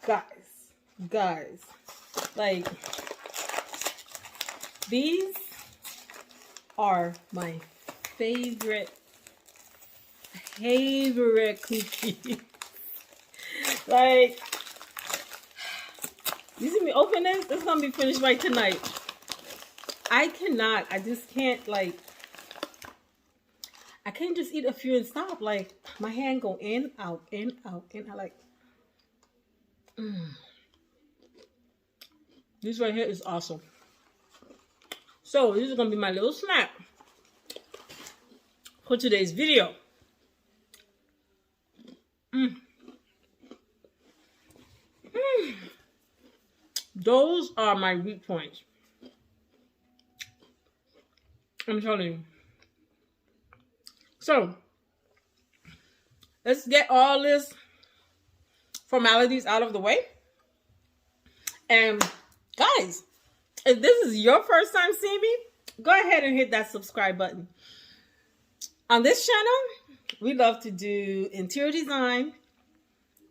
guys, like, these are my favorite cookies. Like, you see me open this? This is gonna be finished by tonight. I just can't, like, I can't just eat a few and stop. Like, my hand go in, out, in, out, in. I like, This right here is awesome. So this is gonna be my little snack for today's video. Those are my weak points. I'm telling you. So let's get all this formalities out of the way. And guys, if this is your first time seeing me, go ahead and hit that subscribe button. On this channel, we love to do interior design,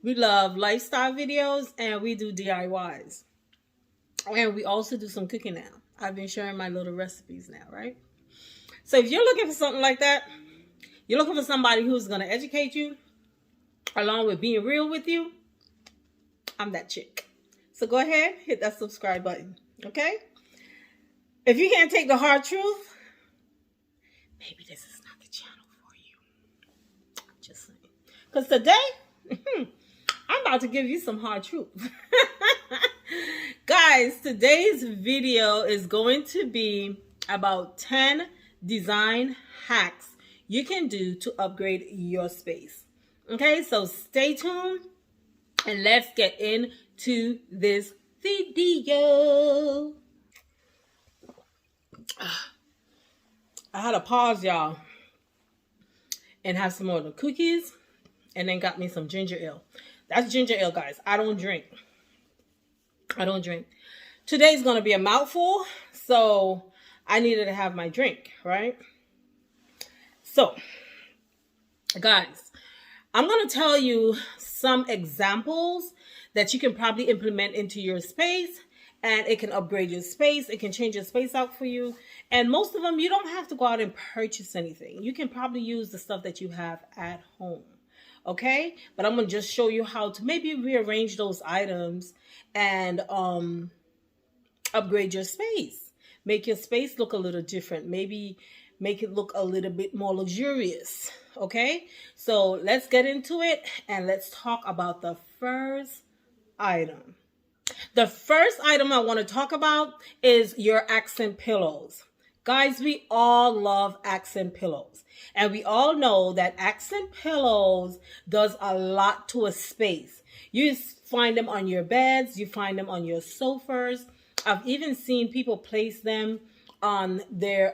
we love lifestyle videos, and we do DIYs. And we also do some cooking now. I've been sharing my little recipes now, right? So if you're looking for something like that, you're looking for somebody who's going to educate you, along with being real with you, I'm that chick. So go ahead, hit that subscribe button, okay? If you can't take the hard truth, maybe this is not the channel for you. I'm just saying. Because today, I'm about to give you some hard truth. Guys, today's video is going to be about 10 design hacks you can do to upgrade your space. Okay, so stay tuned and let's get into this video. I had to pause, y'all, and have some more of the cookies, and then got me some ginger ale. That's ginger ale, guys. I don't drink. Today's gonna be a mouthful, so I needed to have my drink, right? So, guys, I'm gonna tell you some examples that you can probably implement into your space, and it can upgrade your space. It can change your space out for you. And most of them, you don't have to go out and purchase anything. You can probably use the stuff that you have at home. Okay? But I'm going to just show you how to maybe rearrange those items and upgrade your space. Make your space look a little different. Maybe make it look a little bit more luxurious. Okay? So let's get into it and let's talk about the first item. The first item I want to talk about is your accent pillows. Guys, we all love accent pillows. And we all know that accent pillows does a lot to a space. You find them on your beds. You find them on your sofas. I've even seen people place them on their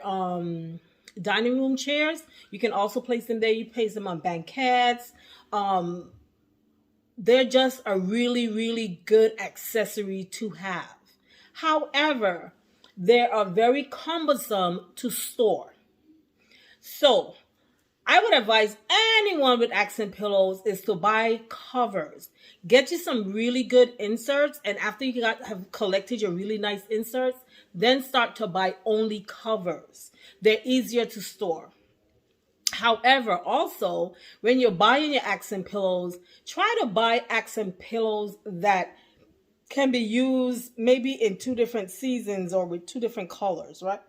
dining room chairs. You can also place them there. You place them on banquettes. They're just a really, really good accessory to have. However, they are very cumbersome to store. So, I would advise anyone with accent pillows is to buy covers. Get you some really good inserts, and after you have collected your really nice inserts, then start to buy only covers. They're easier to store. However, also, when you're buying your accent pillows, try to buy accent pillows that can be used maybe in 2 different seasons or with 2 different colors, right?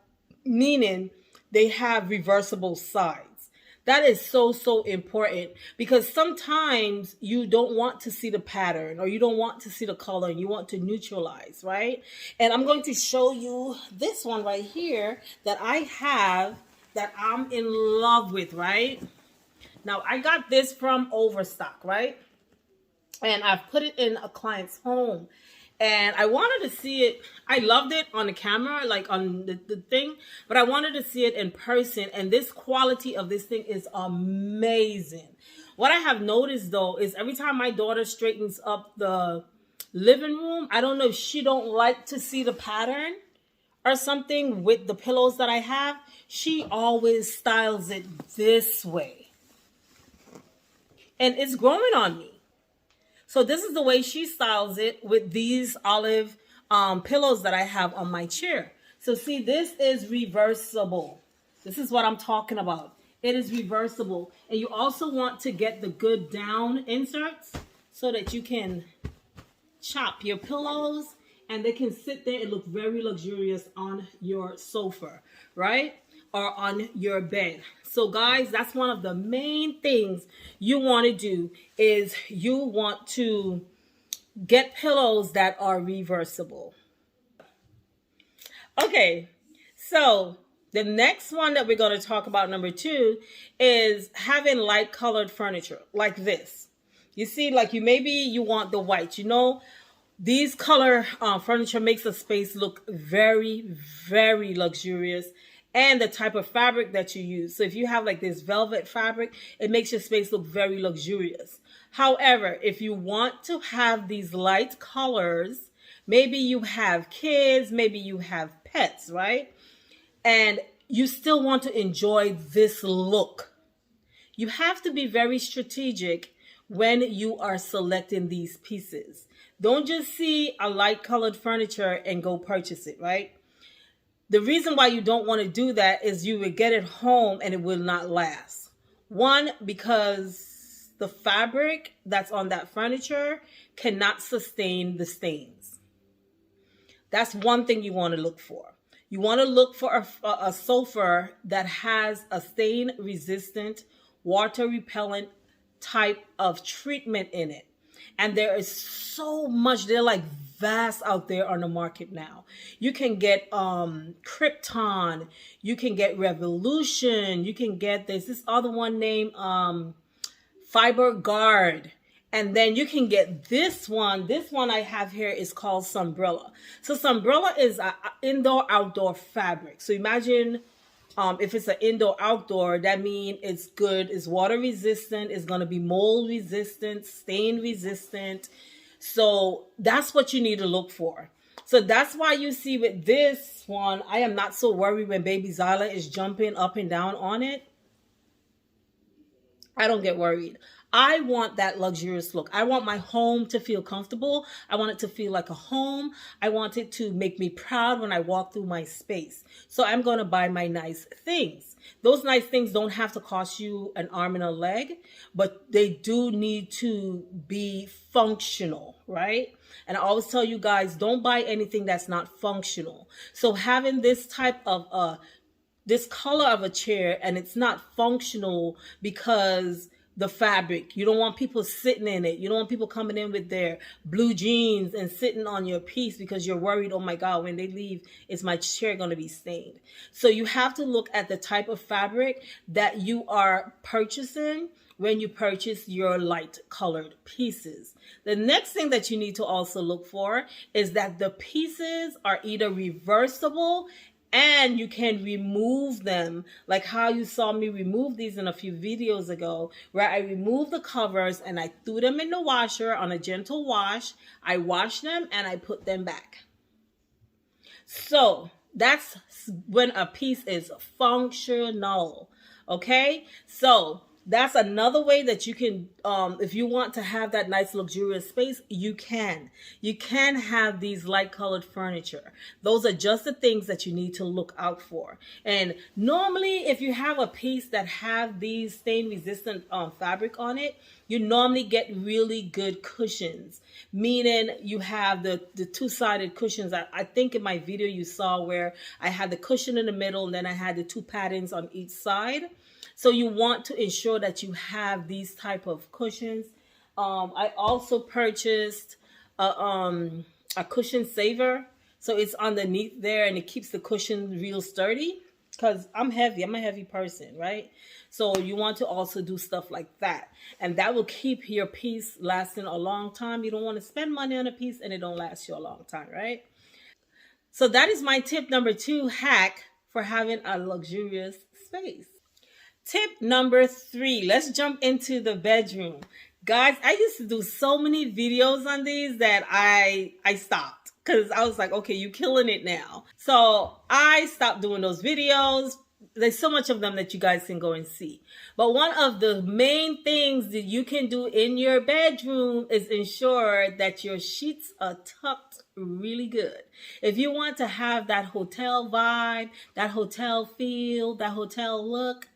Meaning they have reversible sides. That is so, so important because sometimes you don't want to see the pattern or you don't want to see the color and you want to neutralize, right? And I'm going to show you this one right here that I have that I'm in love with, right? Now, I got this from Overstock, right? And I've put it in a client's home. And I wanted to see it. I loved it on the camera, like on the thing. But I wanted to see it in person. And this quality of this thing is amazing. What I have noticed, though, is every time my daughter straightens up the living room, I don't know if she don't like to see the pattern or something with the pillows that I have. She always styles it this way. And it's growing on me. So this is the way she styles it with these olive pillows that I have on my chair. So see, this is reversible. This is what I'm talking about. It is reversible. And you also want to get the good down inserts so that you can chop your pillows and they can sit there and look very luxurious on your sofa, right? Or on your bed. So guys, that's one of the main things you want to do is you want to get pillows that are reversible. Okay, so the next one that we're going to talk about, number 2, is having light colored furniture like this. You see, like maybe you want the white, you know, these color furniture makes a space look very, very luxurious, and the type of fabric that you use. So if you have like this velvet fabric, it makes your space look very luxurious. However, if you want to have these light colors, maybe you have kids, maybe you have pets, right? And you still want to enjoy this look. You have to be very strategic when you are selecting these pieces. Don't just see a light colored furniture and go purchase it, right? The reason why you don't want to do that is you would get it home and it will not last. One, because the fabric that's on that furniture cannot sustain the stains. That's one thing you want to look for. You want to look for a sofa that has a stain resistant, water repellent type of treatment in it. And there is so much, they're like vast out there on the market now. You can get Krypton, you can get Revolution, you can get this other one named Fiber Guard. And then you can get this one. This one I have here is called Sunbrella. So Sunbrella is an indoor-outdoor fabric. So imagine if it's an indoor-outdoor, that means it's good, it's water-resistant, it's going to be mold-resistant, stain-resistant. So that's what you need to look for. So that's why you see with this one, I am not so worried when baby Zyla is jumping up and down on it. I don't get worried. I want that luxurious look. I want my home to feel comfortable. I want it to feel like a home. I want it to make me proud when I walk through my space. So I'm going to buy my nice things. Those nice things don't have to cost you an arm and a leg, but they do need to be functional, right? And I always tell you guys, don't buy anything that's not functional. So having this type of this color of a chair and it's not functional because the fabric, you don't want people sitting in it. You don't want people coming in with their blue jeans and sitting on your piece because you're worried, oh my God, when they leave, is my chair going to be stained? So you have to look at the type of fabric that you are purchasing when you purchase your light colored pieces. The next thing that you need to also look for is that the pieces are either reversible and you can remove them, like how you saw me remove these in a few videos ago, where I removed the covers and I threw them in the washer on a gentle wash. I washed them and I put them back. So that's when a piece is functional, okay? So that's another way that you can, if you want to have that nice luxurious space, you can. You can have these light colored furniture. Those are just the things that you need to look out for. And normally, if you have a piece that have these stain resistant fabric on it, you normally get really good cushions. Meaning you have the two-sided cushions. I think in my video you saw where I had the cushion in the middle and then I had the two patterns on each side. So you want to ensure that you have these type of cushions. I also purchased a cushion saver. So it's underneath there and it keeps the cushion real sturdy because I'm heavy. I'm a heavy person, right? So you want to also do stuff like that. And that will keep your piece lasting a long time. You don't want to spend money on a piece and it don't last you a long time, right? So that is my tip number 2 hack for having a luxurious space. Tip number 3, let's jump into the bedroom. Guys, I used to do so many videos on these that I stopped because I was like, okay, you're killing it now. So I stopped doing those videos there's so much of them that you guys can go and see. But one of the main things that you can do in your bedroom is ensure that your sheets are tucked really good. If you want to have that hotel vibe, that hotel feel, that hotel look,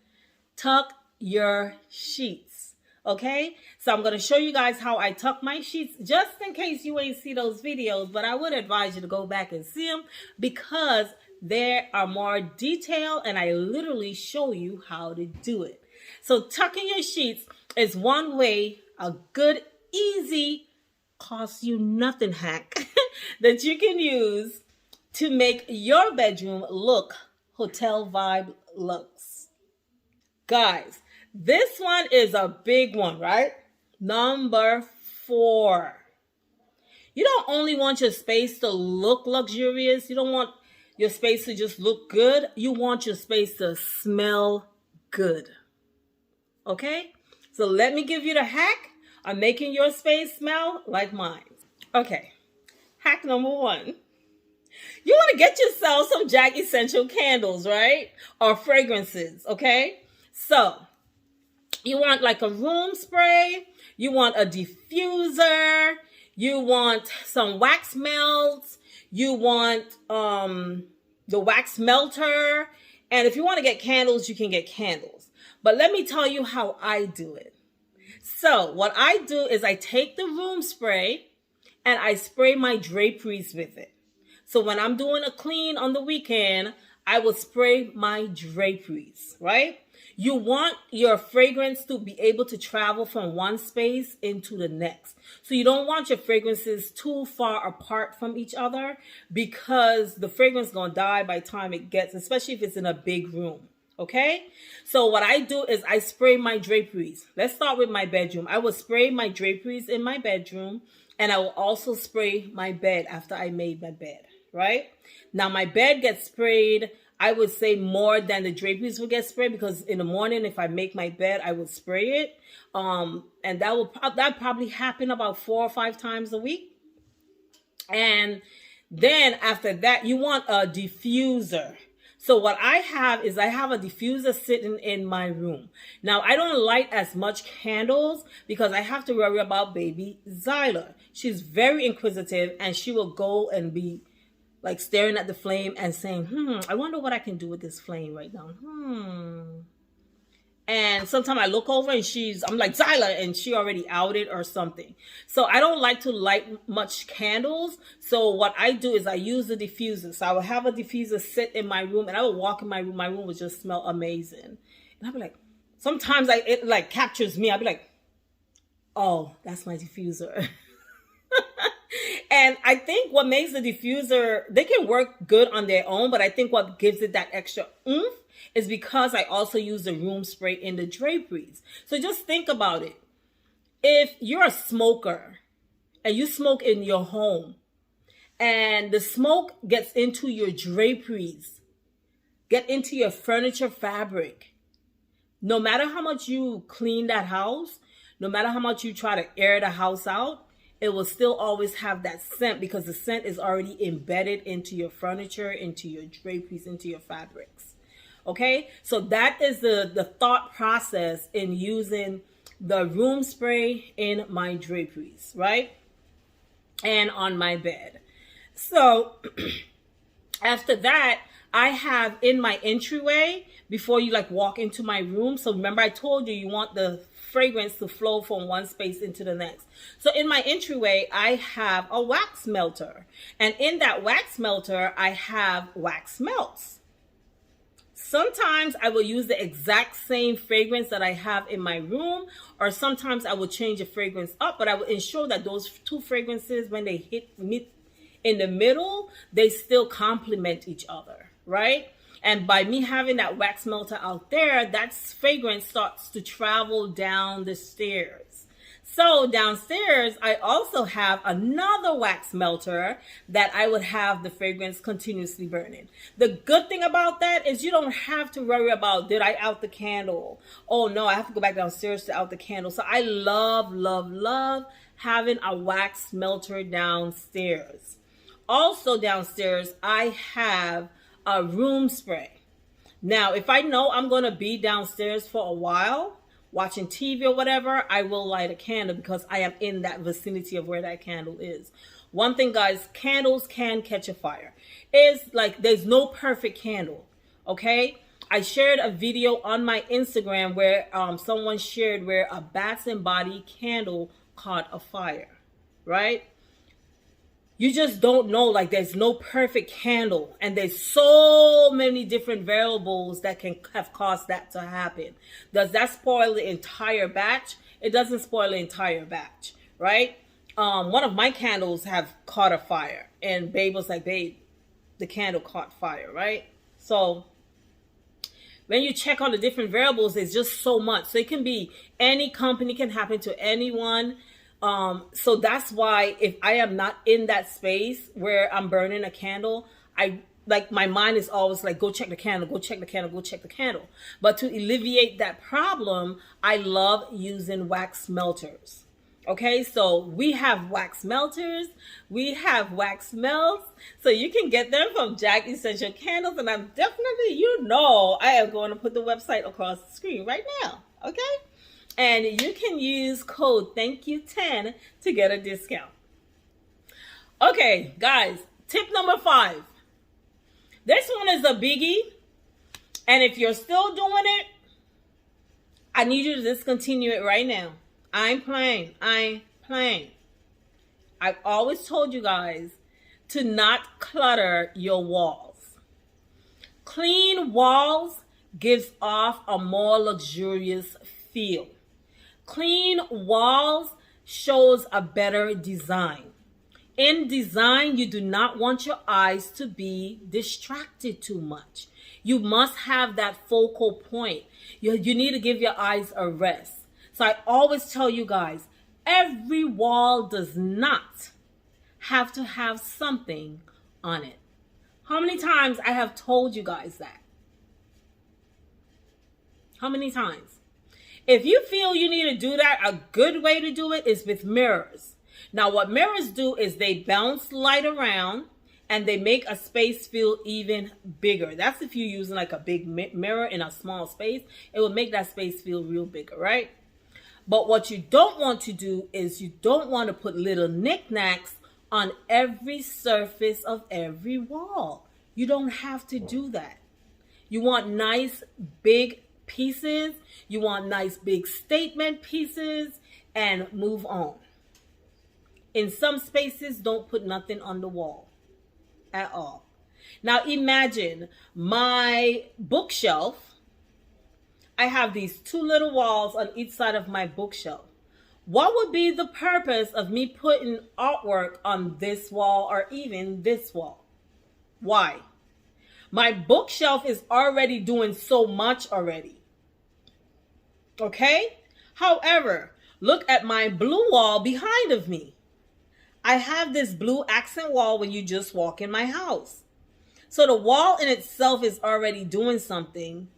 tuck your sheets. Okay, so I'm going to show you guys how I tuck my sheets, just in case you ain't see those videos, but I would advise you to go back and see them because there are more detail and I literally show you how to do it. So tucking your sheets is one way, a good, easy, cost you nothing hack that you can use to make your bedroom look hotel vibe looks. Guys, this one is a big one, right? Number 4. You don't only want your space to look luxurious. You don't want your space to just look good. You want your space to smell good. Okay? So let me give you the hack on making your space smell like mine. Okay. Hack number 1. You want to get yourself some JAG Essential candles, right? Or fragrances, okay? So you want like a room spray, you want a diffuser, you want some wax melts, you want the wax melter, and if you want to get candles, you can get candles. But let me tell you how I do it. So what I do is I take the room spray and I spray my draperies with it. So when I'm doing a clean on the weekend, I will spray my draperies, right? You want your fragrance to be able to travel from one space into the next. So you don't want your fragrances too far apart from each other because the fragrance is going to die by the time it gets, especially if it's in a big room. Okay? So what I do is I spray my draperies. Let's start with my bedroom. I will spray my draperies in my bedroom and I will also spray my bed after I made my bed, right? Now my bed gets sprayed, I would say more than the draperies will get sprayed because in the morning, if I make my bed, I would spray it. And that probably happen about 4 or 5 times a week. And then after that, you want a diffuser. So what I have is I have a diffuser sitting in my room. Now, I don't light as much candles because I have to worry about baby Zyla. She's very inquisitive and she will go and be like staring at the flame and saying, I wonder what I can do with this flame right now. And sometimes I look over and I'm like, Zyla, and she already outed or something. So I don't like to light much candles. So what I do is I use the diffuser. So I will have a diffuser sit in my room and I will walk in my room. My room will just smell amazing. And I'll be like, sometimes it like captures me. I'll be like, oh, that's my diffuser. And I think what makes the diffuser, they can work good on their own, but I think what gives it that extra oomph is because I also use the room spray in the draperies. So just think about it. If you're a smoker and you smoke in your home and the smoke gets into your draperies, get into your furniture fabric, no matter how much you clean that house, no matter how much you try to air the house out, it will still always have that scent because the scent is already embedded into your furniture, into your draperies, into your fabrics. Okay, so that is the thought process in using the room spray in my draperies, right? And on my bed. So after that, I have in my entryway, before you like walk into my room. So remember I told you want the fragrance to flow from one space into the next. So in my entryway, I have a wax melter. And in that wax melter, I have wax melts. Sometimes I will use the exact same fragrance that I have in my room, or sometimes I will change the fragrance up, but I will ensure that those 2 fragrances, when they hit me in the middle, they still complement each other, right? And by me having that wax melter out there, that fragrance starts to travel down the stairs. So downstairs, I also have another wax melter that I would have the fragrance continuously burning. The good thing about that is you don't have to worry about, did I out the candle? Oh no, I have to go back downstairs to out the candle. So I love, love, love having a wax melter downstairs. Also downstairs, I have a room spray. Now, if I know I'm going to be downstairs for a while, watching TV or whatever, I will light a candle because I am in that vicinity of where that candle is. One thing, guys, candles can catch a fire. It's like there's no perfect candle, okay? I shared a video on my Instagram where someone shared where a Bath and Body candle caught a fire, right? You just don't know, like there's no perfect candle, and there's so many different variables that can have caused that to happen. Does that spoil the entire batch? It doesn't spoil the entire batch, right? One of my candles have caught a fire, and babe was like, babe, the candle caught fire, right? So when you check on the different variables, there's just so much. So it can be any company, can happen to anyone. So that's why if I am not in that space where I'm burning a candle, my mind is always like, go check the candle, go check the candle, go check the candle. But to alleviate that problem, I love using wax melters. Okay, so we have wax melters, we have wax melts, so you can get them from Jag Essential Candles, and I'm definitely, I am going to put the website across the screen right now, okay? And you can use code THANKYOU10 to get a discount. Okay, guys, tip number 5. This one is a biggie, and if you're still doing it, I need you to discontinue it right now. I'm playing. I've always told you guys to not clutter your walls. Clean walls gives off a more luxurious feel. Clean walls shows a better design. In design, you do not want your eyes to be distracted too much. You must have that focal point. You need to give your eyes a rest. So I always tell you guys, every wall does not have to have something on it. How many times I have told you guys that? How many times? If you feel you need to do that, a good way to do it is with mirrors. Now, what mirrors do is they bounce light around and they make a space feel even bigger. That's if you're using like a big mirror in a small space. It will make that space feel real bigger, right? But what you don't want to do is you don't want to put little knickknacks on every surface of every wall. You don't have to do that. You want nice big pieces. You want nice big statement pieces, and move on. In some spaces, don't put nothing on the wall at all. Now imagine my bookshelf. I have these 2 little walls on each side of my bookshelf. What would be the purpose of me putting artwork on this wall or even this wall? Why? My bookshelf is already doing so much already. Okay? However, look at my blue wall behind of me. I have this blue accent wall when you just walk in my house. So the wall in itself is already doing something,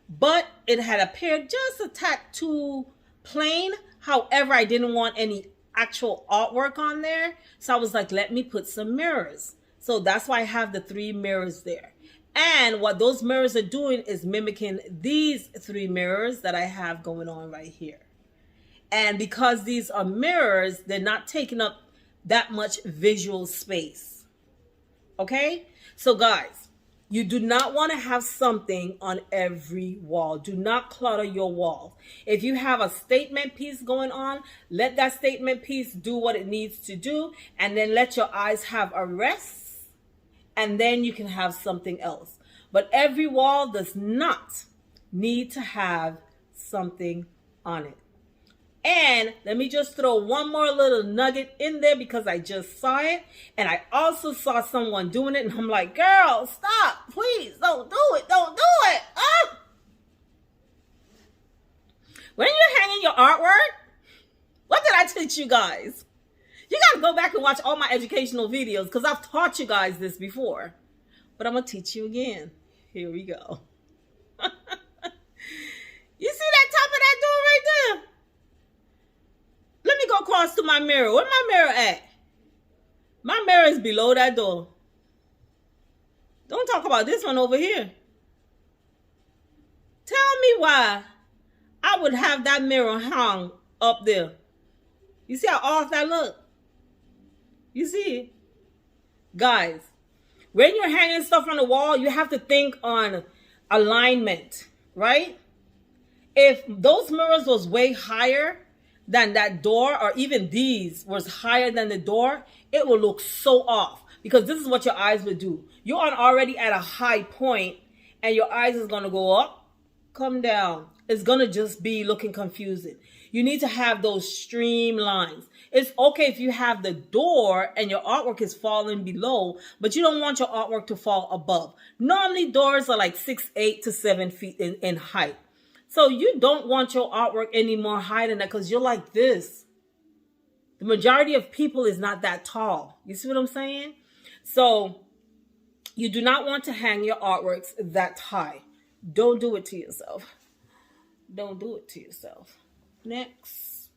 but it had appeared just a tad too plain. However, I didn't want any actual artwork on there. So I was like, let me put some mirrors. So that's why I have the 3 mirrors there. And what those mirrors are doing is mimicking these 3 mirrors that I have going on right here. And because these are mirrors, they're not taking up that much visual space. Okay? So guys, you do not want to have something on every wall. Do not clutter your walls. If you have a statement piece going on, let that statement piece do what it needs to do, and then let your eyes have a rest, and then you can have something else. But every wall does not need to have something on it. And let me just throw one more little nugget in there because I just saw it. And I also saw someone doing it. And I'm like, girl, stop. Please, don't do it. Don't do it. Ah! When you're hanging your artwork, what did I teach you guys? You got to go back and watch all my educational videos because I've taught you guys this before. But I'm going to teach you again. Here we go. You see that top of that door right there? Let me go across to my mirror. Where my mirror at? My mirror is below that door. Don't talk about this one over here. me why I would have that mirror hung up there. You see how off that look? You see? Guys, when you're hanging stuff on the wall, you have to think on alignment, right? If those mirrors was way higher than that door, or even these was higher than the door, it will look so off, because this is what your eyes would do. You're already at a high point and your eyes is going to go up, come down. It's going to just be looking confusing. You need to have those streamlines. It's okay if you have the door and your artwork is falling below, but you don't want your artwork to fall above. Normally doors are like 6'8" to 7 feet in height. So you don't want your artwork any more high than that, because you're like this. The majority of people is not that tall. You see what I'm saying? So you do not want to hang your artworks that high. Don't do it to yourself. Don't do it to yourself. Next.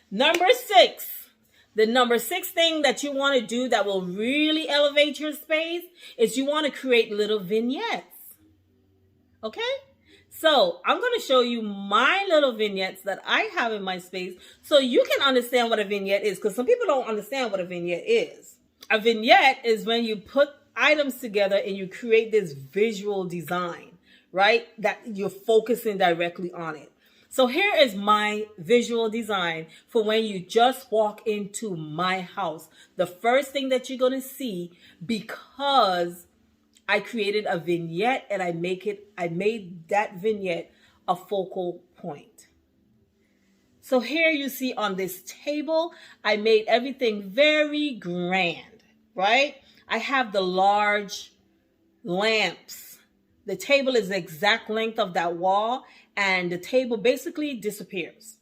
Number 6. The number 6 thing that you want to do that will really elevate your space is you want to create little vignettes. Okay? So I'm going to show you my little vignettes that I have in my space so you can understand what a vignette is, because some people don't understand what a vignette is. A vignette is when you put items together and you create this visual design, right? That you're focusing directly on it. So here is my visual design for when you just walk into my house. The first thing that you're going to see, because I created a vignette and I made that vignette a focal point. So here you see on this table, I made everything very grand, right? I have the large lamps. The table is the exact length of that wall, and the table basically disappears.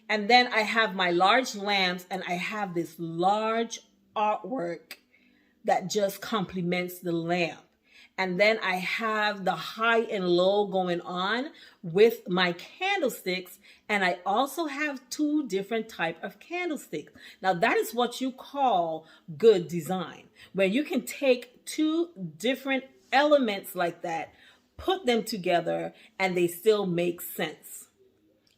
And then I have my large lamps, and I have this large artwork that just complements the lamp. And then I have the high and low going on with my candlesticks. And I also have 2 different types of candlesticks. Now that is what you call good design. When you can take 2 different elements like that, put them together, and they still make sense.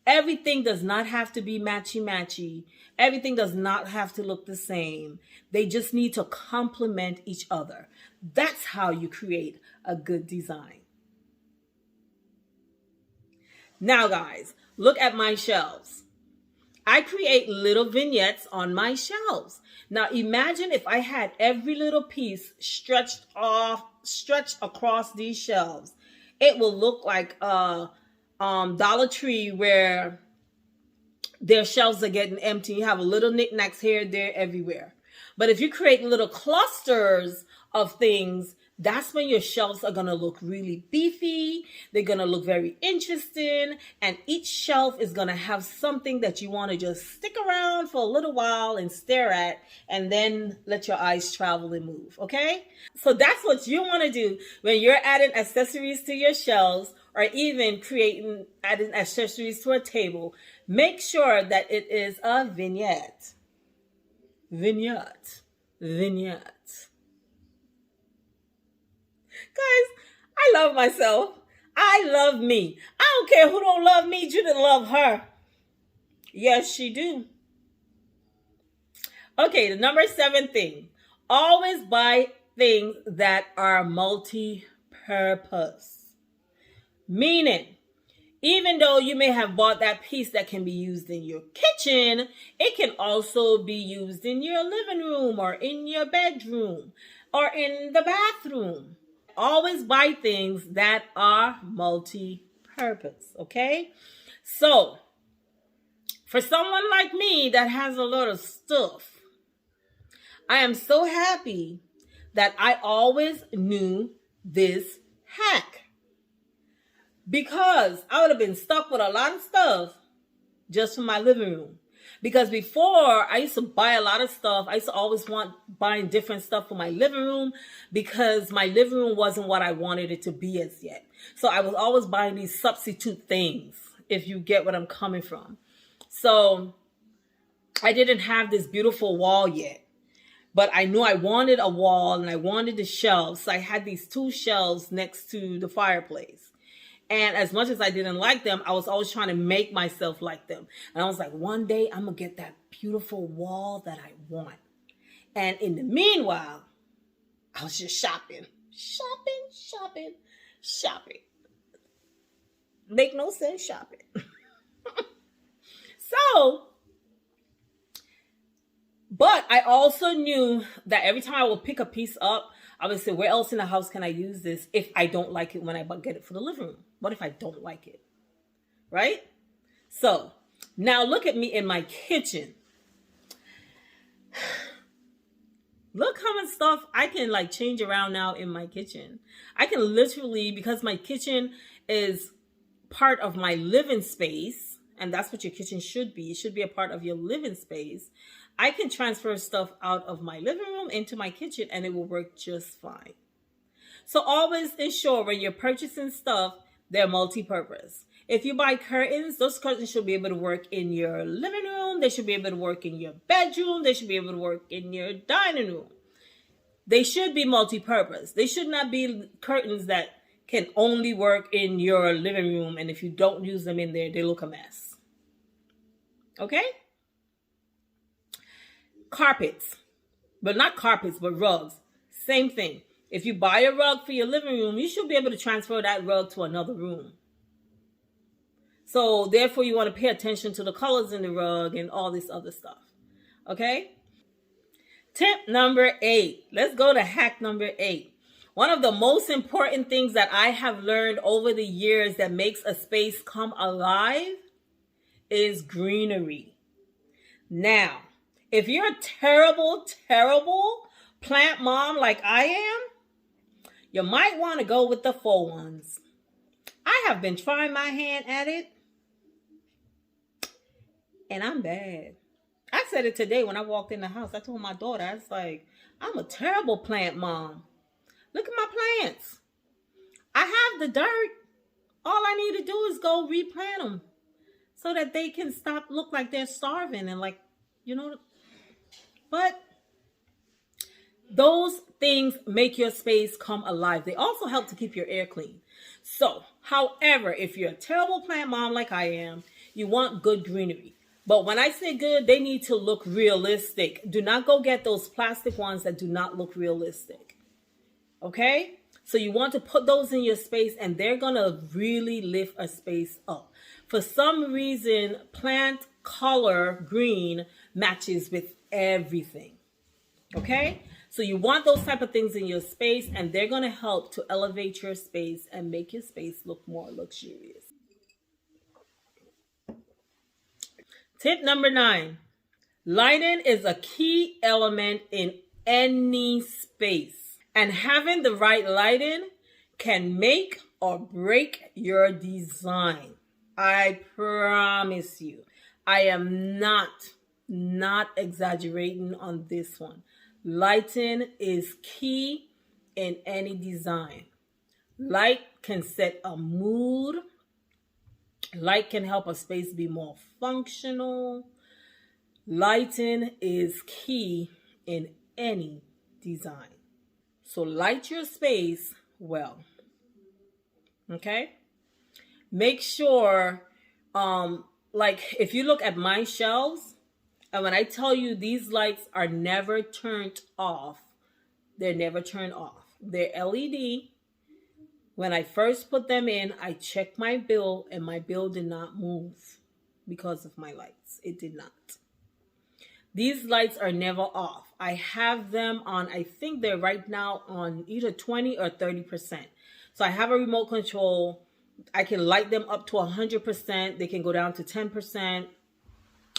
Everything does not have to be matchy-matchy. Everything does not have to look the same. They just need to complement each other. That's how you create a good design. Now, guys, look at my shelves. I create little vignettes on my shelves. Now, imagine if I had every little piece stretched across these shelves. It will look like a Dollar Tree where their shelves are getting empty. You have a little knickknacks here, there, everywhere. But if you create little clusters of things, that's when your shelves are going to look really beefy. They're going to look very interesting. And each shelf is going to have something that you want to just stick around for a little while and stare at, and then let your eyes travel and move. Okay? So that's what you want to do when you're adding accessories to your shelves, or even adding accessories to a table. Make sure that it is a vignette. Vignette. Vignette. Guys, I love myself. I love me. I don't care who don't love me. Judith love her. Yes, she do. Okay, the number 7 thing. Always buy things that are multi-purpose. Meaning, even though you may have bought that piece that can be used in your kitchen, it can also be used in your living room, or in your bedroom, or in the bathroom. Always buy things that are multi-purpose, okay? So, for someone like me that has a lot of stuff, I am so happy that I always knew this hack, because I would have been stuck with a lot of stuff just for my living room. Because before, I used to buy a lot of stuff. I used to always want buying different stuff for my living room, because my living room wasn't what I wanted it to be as yet. So I was always buying these substitute things, if you get what I'm coming from. So I didn't have this beautiful wall yet, but I knew I wanted a wall and I wanted the shelves. So I had these 2 shelves next to the fireplace. And as much as I didn't like them, I was always trying to make myself like them. And I was like, one day I'm going to get that beautiful wall that I want. And in the meanwhile, I was just shopping. Make no sense shopping. So, but I also knew that every time I would pick a piece up, I would say, where else in the house can I use this if I don't like it when I get it for the living room? What if I don't like it? Right? So, now look at me in my kitchen. Look how much stuff I can like change around now in my kitchen. I can literally, because my kitchen is part of my living space, and that's what your kitchen should be. It should be a part of your living space. I can transfer stuff out of my living room into my kitchen and it will work just fine. So always ensure when you're purchasing stuff, they're multi-purpose. If you buy curtains, those curtains should be able to work in your living room. They should be able to work in your bedroom. They should be able to work in your dining room. They should be multi-purpose. They should not be curtains that can only work in your living room, and if you don't use them in there, they look a mess. Okay? Carpets. But not carpets, but rugs. Same thing. If you buy a rug for your living room, you should be able to transfer that rug to another room. So therefore, you want to pay attention to the colors in the rug and all this other stuff. Okay? Tip number 8. Let's go to hack number 8. One of the most important things that I have learned over the years that makes a space come alive is greenery. Now, if you're a terrible plant mom like I am, you might want to go with the faux ones. I have been trying my hand at it, and I'm bad. I said it today when I walked in the house. I told my daughter, I was like, I'm a terrible plant mom. Look at my plants. I have the dirt. All I need to do is go replant them so that they can stop look like they're starving and like, but those things make your space come alive. They also help to keep your air clean. So, however, if you're a terrible plant mom like I am, you want good greenery. But when I say good, they need to look realistic. Do not go get those plastic ones that do not look realistic. Okay? So you want to put those in your space and they're going to really lift a space up. For some reason, plant color green matches with everything. Okay? So you want those type of things in your space and they're going to help to elevate your space and make your space look more luxurious. Tip number 9. Lighting is a key element in any space. And having the right lighting can make or break your design. I promise you. I am not exaggerating on this one. Lighting is key in any design. Light can set a mood. Light can help a space be more functional. Lighting is key in any design. So light your space well. Okay? Make sure, like if you look at my shelves, and when I tell you these lights are never turned off, they're never turned off. They're LED. When I first put them in, I checked my bill and my bill did not move because of my lights. It did not. These lights are never off. I have them on, I think they're right now on either 20 or 30%. So I have a remote control. I can light them up to 100%. They can go down to 10%.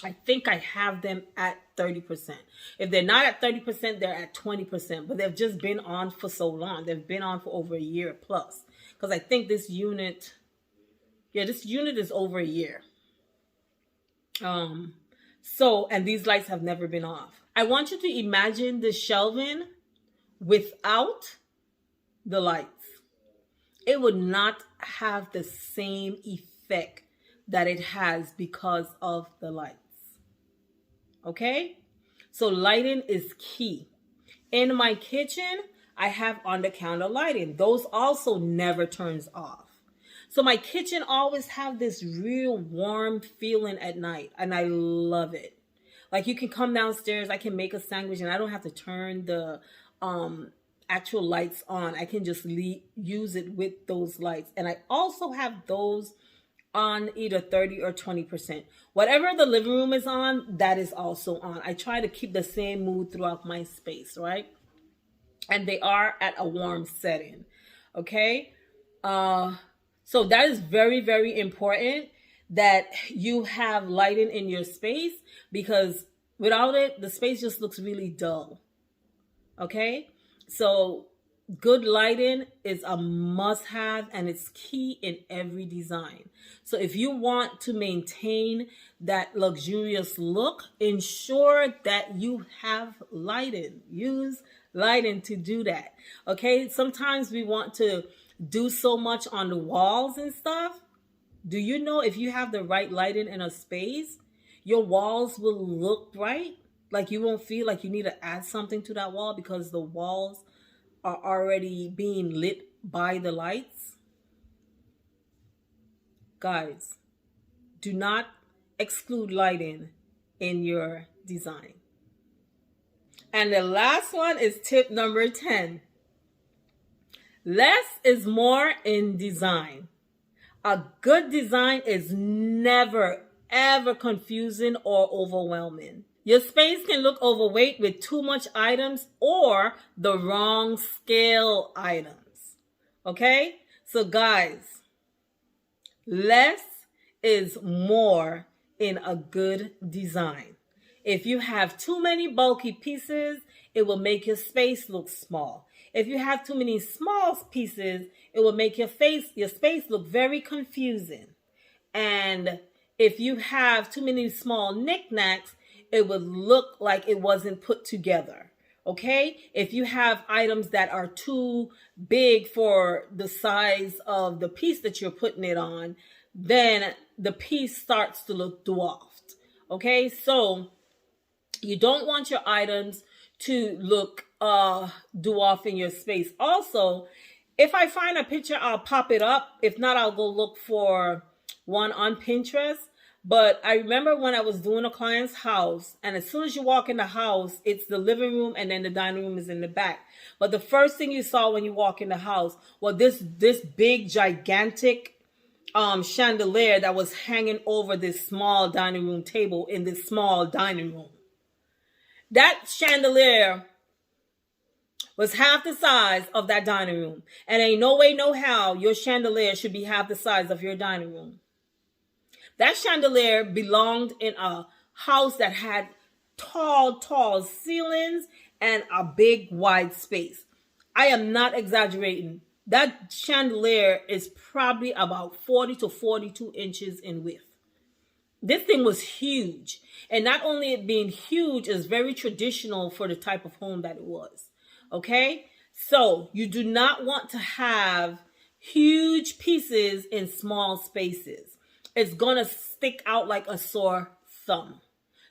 I think I have them at 30%. If they're not at 30%, they're at 20%. But they've just been on for so long. They've been on for over a year plus. Because I think this unit is over a year. And these lights have never been off. I want you to imagine the shelving without the lights. It would not have the same effect that it has because of the lights. Okay? So lighting is key. In my kitchen, I have on-the-counter lighting. Those also never turns off. So my kitchen always have this real warm feeling at night, and I love it. Like, you can come downstairs, I can make a sandwich, and I don't have to turn the actual lights on. I can just use it with those lights. And I also have those on either 30 or 20%. Whatever the living room is on, that is also on. I try to keep the same mood throughout my space, right? And they are at a warm setting, okay? So that is very, very important that you have lighting in your space, because without it, the space just looks really dull, okay? So good lighting is a must-have, and it's key in every design. So if you want to maintain that luxurious look, ensure that you have lighting. Use lighting to do that, okay? Sometimes we want to do so much on the walls and stuff. Do you know if you have the right lighting in a space, your walls will look bright? Like, you won't feel like you need to add something to that wall because the walls are already being lit by the lights. Guys, do not exclude lighting in your design. And the last one is tip number 10. Less is more in design. A good design is never, ever confusing or overwhelming. Your space can look overweight with too much items or the wrong scale items. Okay? So guys, less is more in a good design. If you have too many bulky pieces, it will make your space look small. If you have too many small pieces, it will make your space look very confusing. And if you have too many small knickknacks, it would look like it wasn't put together. Okay? If you have items that are too big for the size of the piece that you're putting it on, then the piece starts to look dwarfed. Okay? So you don't want your items to look dwarf in your space. Also, if I find a picture, I'll pop it up. If not, I'll go look for one on Pinterest. But I remember when I was doing a client's house, and as soon as you walk in the house, it's the living room and then the dining room is in the back. But the first thing you saw when you walk in the house was this big, gigantic chandelier that was hanging over this small dining room table in this small dining room. That chandelier was half the size of that dining room. And ain't no way, no how your chandelier should be half the size of your dining room. That chandelier belonged in a house that had tall ceilings and a big, wide space. I am not exaggerating. That chandelier is probably about 40 to 42 inches in width. This thing was huge. And not only it being huge, is very traditional for the type of home that it was. Okay? So you do not want to have huge pieces in small spaces. It's going to stick out like a sore thumb.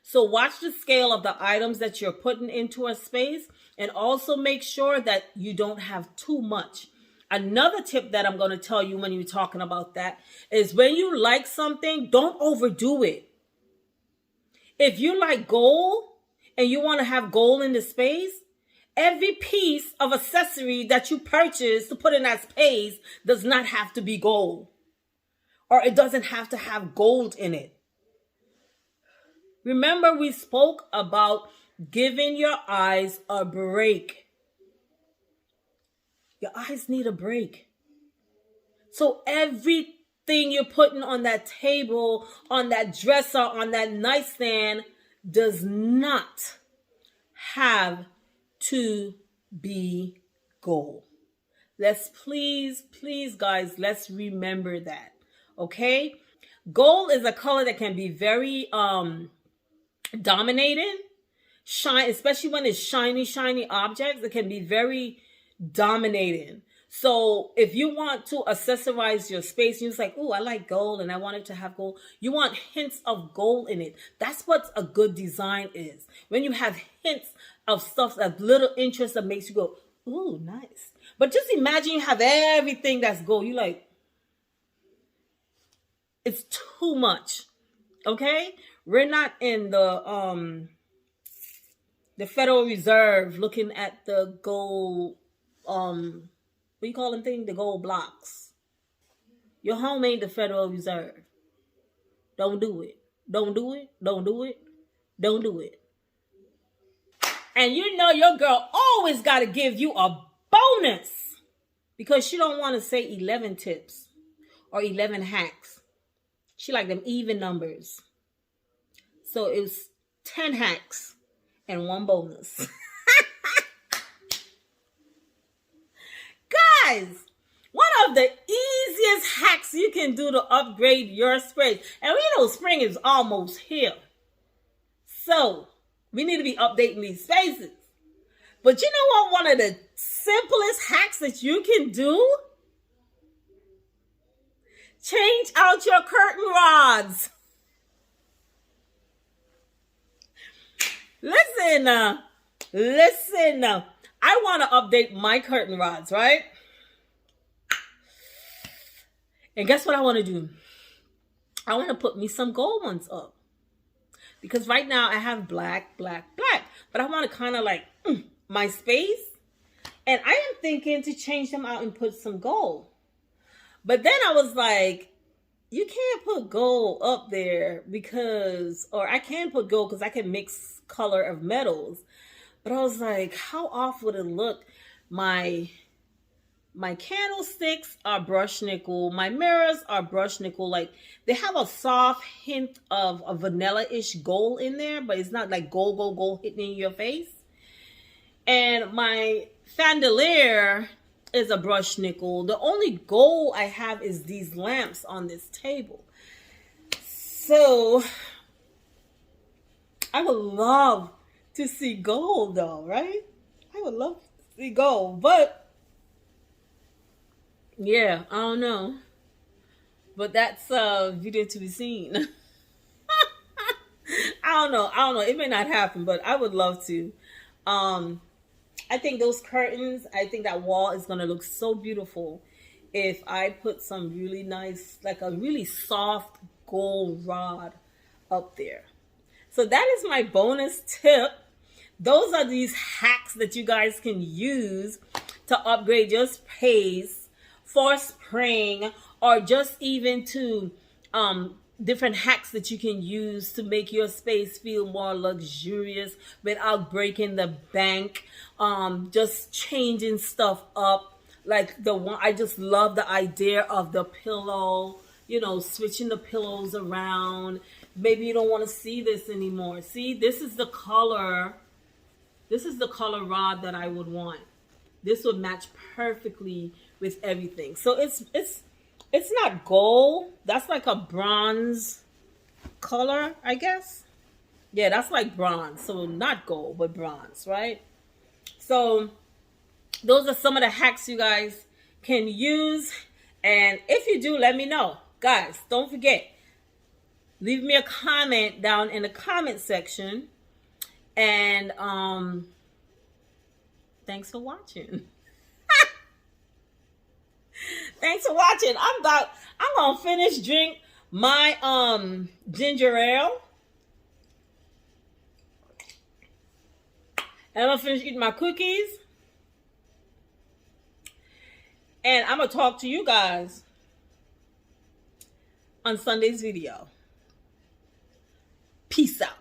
So watch the scale of the items that you're putting into a space, and also make sure that you don't have too much. Another tip that I'm going to tell you when you're talking about that is, when you like something, don't overdo it. If you like gold and you want to have gold in the space, every piece of accessory that you purchase to put in that space does not have to be gold. Or it doesn't have to have gold in it. Remember, we spoke about giving your eyes a break. Your eyes need a break. So everything you're putting on that table, on that dresser, on that nightstand does not have to be gold. Let's please, guys, let's remember that. Okay? Gold is a color that can be very dominating. Especially when it's shiny objects, it can be very dominating. So if you want to accessorize your space, you're like, oh, I like gold and I want it to have gold. You want hints of gold in it. That's what a good design is. When you have hints of stuff, that little interest that makes you go, ooh, nice. But just imagine you have everything that's gold. You're like, It's too much. Okay? We're not in the Federal Reserve looking at the gold, what you call them thing? The gold blocks. Your home ain't the Federal Reserve. Don't do it. Don't do it. Don't do it. Don't do it. And you know your girl always got to give you a bonus because she don't want to say 11 tips or 11 hacks. She like them even numbers. So it was 10 hacks and 1 bonus. Guys, one of the easiest hacks you can do to upgrade your sprays. And we know spring is almost here. So we need to be updating these spaces. But you know what? One of the simplest hacks that you can do? Change out your curtain rods. Listen. I want to update my curtain rods, right? And guess what I want to do? I want to put me some gold ones up. Because right now I have black, black, black. But I want to kind of like my space. And I am thinking to change them out and put some gold. But then I was like, you can't put gold up there because, or I can put gold because I can mix color of metals. But I was like, how off would it look? My candlesticks are brushed nickel. My mirrors are brushed nickel. Like they have a soft hint of a vanilla-ish gold in there, but it's not like gold hitting in your face. And my chandelier is a brushed nickel. The only gold I have is these lamps on this table. So I would love to see gold though, right? I would love to see gold, but yeah, I don't know. But that's video to be seen. I don't know. It may not happen, but I would love to. I think those curtains, I think that wall is going to look so beautiful if I put some really nice, like a really soft gold rod up there. So that is my bonus tip. Those are these hacks that you guys can use to upgrade your space for spring, or just even to different hacks that you can use to make your space feel more luxurious without breaking the bank. Just changing stuff up. Like the one, I just love the idea of the pillow, you know, switching the pillows around. Maybe you don't want to see this anymore. See, this is the color. This is the color rod that I would want. This would match perfectly with everything. So it's not gold. That's like a bronze color, I guess. Yeah, that's like bronze. So not gold, but bronze, right? So those are some of the hacks you guys can use. And if you do, let me know. Guys, don't forget, leave me a comment down in the comment section. And thanks for watching. Thanks for watching. I'm gonna finish drink my ginger ale. And I'm gonna finish eating my cookies. And I'm gonna talk to you guys on Sunday's video. Peace out.